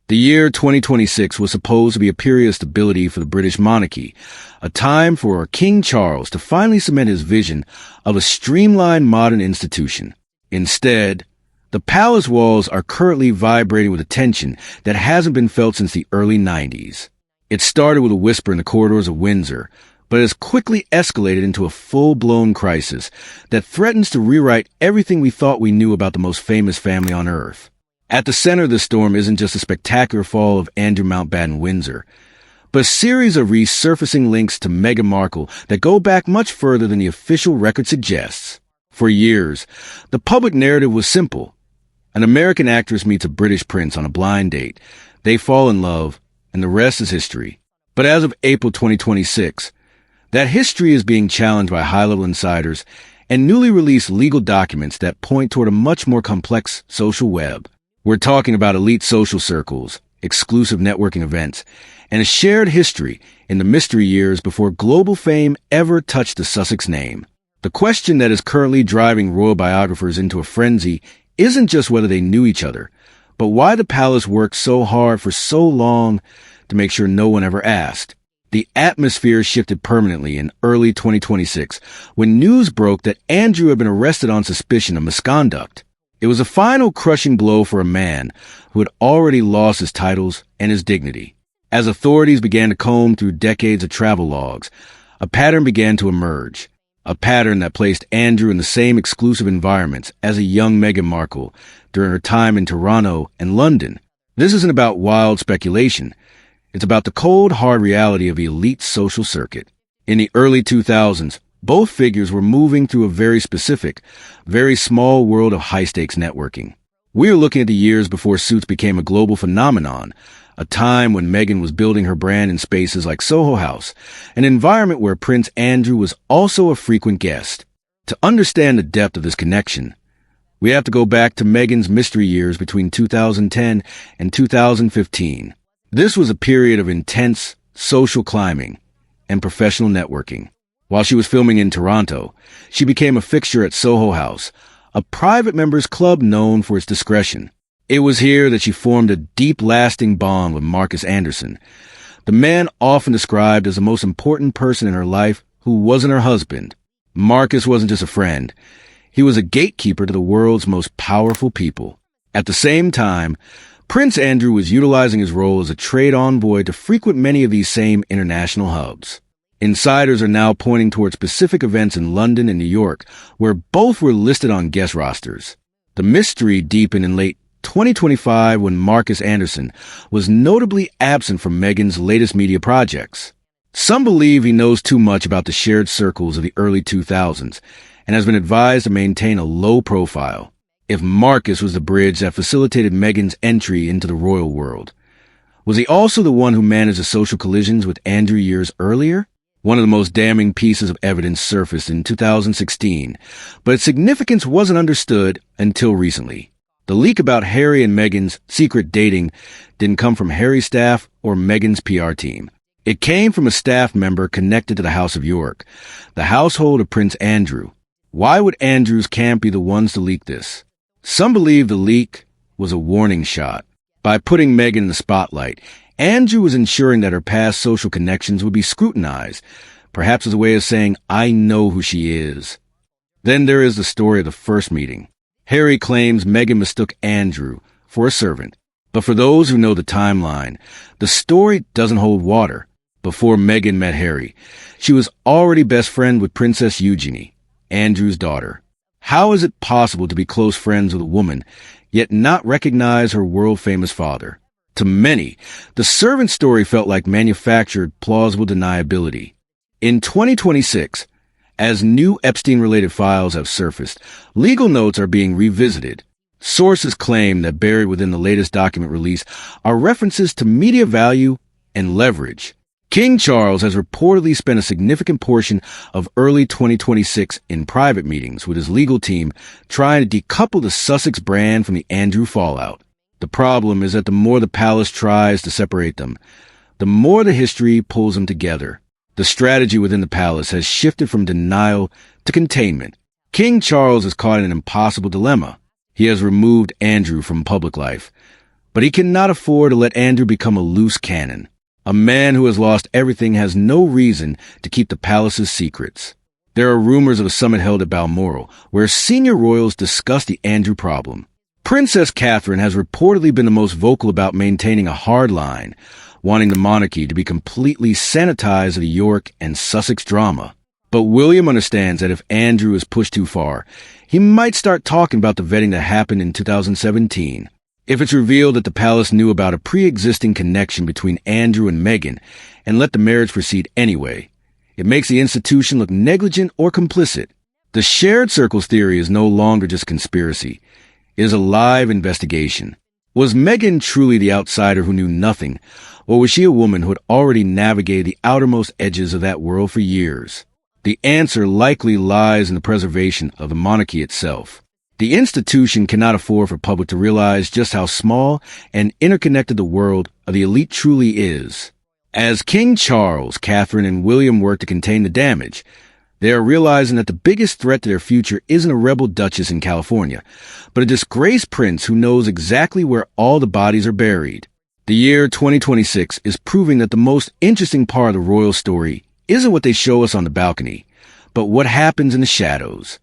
The year 2026 was supposed to be a period of stability for the British Monarchy, a time for King Charles to finally cement his vision of a streamlined modern institution. Instead, the palace walls are currently vibrating with a tension that hasn't been felt since the early 90s. It started with a whisper in the corridors of Windsor, but has quickly escalated into a full-blown crisis that threatens to rewrite everything we thought we knew about the most famous family on Earth. At the center of the storm isn't just the spectacular fall of Andrew Mountbatten Windsor, but a series of resurfacing links to Meghan Markle that go back much further than the official record suggests. For years, the public narrative was simple. An American actress meets a British prince on a blind date. They fall in love, and the rest is history. But as of April 2026, that history is being challenged by high-level insiders and newly released legal documents that point toward a much more complex social web. We're talking about elite social circles, exclusive networking events, and a shared history in the mystery years before global fame ever touched the Sussex name. The question that is currently driving royal biographers into a frenzy isn't just whether they knew each other, but why the palace worked so hard for so long to make sure no one ever asked. The atmosphere shifted permanently in early 2026 when news broke that Andrew had been arrested on suspicion of misconduct. It was a final crushing blow for a man who had already lost his titles and his dignity. As authorities began to comb through decades of travel logs, a pattern began to emerge. A pattern that placed Andrew in the same exclusive environments as a young Meghan Markle during her time in Toronto and London. This isn't about wild speculation. It's about the cold, hard reality of the elite social circuit. In the early 2000s, both figures were moving through a very specific, very small world of high-stakes networking. We are looking at the years before Suits became a global phenomenon, a time when Meghan was building her brand in spaces like Soho House, an environment where Prince Andrew was also a frequent guest. To understand the depth of this connection, we have to go back to Meghan's mystery years between 2010 and 2015. This was a period of intense social climbing and professional networking. While she was filming in Toronto, she became a fixture at Soho House, a private members club known for its discretion. It was here that she formed a deep, lasting bond with Marcus Anderson, the man often described as the most important person in her life who wasn't her husband. Marcus wasn't just a friend. He was a gatekeeper to the world's most powerful people. At the same time, Prince Andrew was utilizing his role as a trade envoy to frequent many of these same international hubs. Insiders are now pointing toward specific events in London and New York, where both were listed on guest rosters. The mystery deepened in late 2025 when Marcus Anderson was notably absent from Meghan's latest media projects. Some believe he knows too much about the shared circles of the early 2000s and has been advised to maintain a low profile. If Marcus was the bridge that facilitated Meghan's entry into the royal world, was he also the one who managed the social collisions with Andrew years earlier? One of the most damning pieces of evidence surfaced in 2016, but its significance wasn't understood until recently. The leak about Harry and Meghan's secret dating didn't come from Harry's staff or Meghan's PR team. It came from a staff member connected to the House of York, the household of Prince Andrew. Why would Andrew's camp be the ones to leak this? Some believe the leak was a warning shot. By putting Meghan in the spotlight, Andrew was ensuring that her past social connections would be scrutinized, perhaps as a way of saying, "I know who she is." Then there is the story of the first meeting. Harry claims Meghan mistook Andrew for a servant. But for those who know the timeline, the story doesn't hold water. Before Meghan met Harry, she was already best friend with Princess Eugenie, Andrew's daughter. How is it possible to be close friends with a woman, yet not recognize her world-famous father? To many, the servant story felt like manufactured, plausible deniability. In 2026, as new Epstein-related files have surfaced, legal notes are being revisited. Sources claim that buried within the latest document release are references to media value and leverage. King Charles has reportedly spent a significant portion of early 2026 in private meetings with his legal team trying to decouple the Sussex brand from the Andrew fallout. The problem is that the more the palace tries to separate them, the more the history pulls them together. The strategy within the palace has shifted from denial to containment. King Charles is caught in an impossible dilemma. He has removed Andrew from public life, But he cannot afford to let Andrew become a loose cannon. A man who has lost everything has no reason to keep the palace's secrets. There are rumors of a summit held at Balmoral, where senior royals discuss the Andrew problem. Princess Catherine has reportedly been the most vocal about maintaining a hard line, wanting the monarchy to be completely sanitized of the York and Sussex drama. But William understands that if Andrew is pushed too far, he might start talking about the vetting that happened in 2017. If it's revealed that the palace knew about a pre-existing connection between Andrew and Meghan and let the marriage proceed anyway, it makes the institution look negligent or complicit. The shared circles theory is no longer just conspiracy. It is a live investigation. Was Meghan truly the outsider who knew nothing, or was she a woman who had already navigated the outermost edges of that world for years? The answer likely lies in the preservation of the monarchy itself. The institution cannot afford for public to realize just how small and interconnected the world of the elite truly is. As King Charles, Catherine, and William work to contain the damage, they are realizing that the biggest threat to their future isn't a rebel duchess in California, but a disgraced prince who knows exactly where all the bodies are buried. The year 2026 is proving that the most interesting part of the royal story isn't what they show us on the balcony, but what happens in the shadows.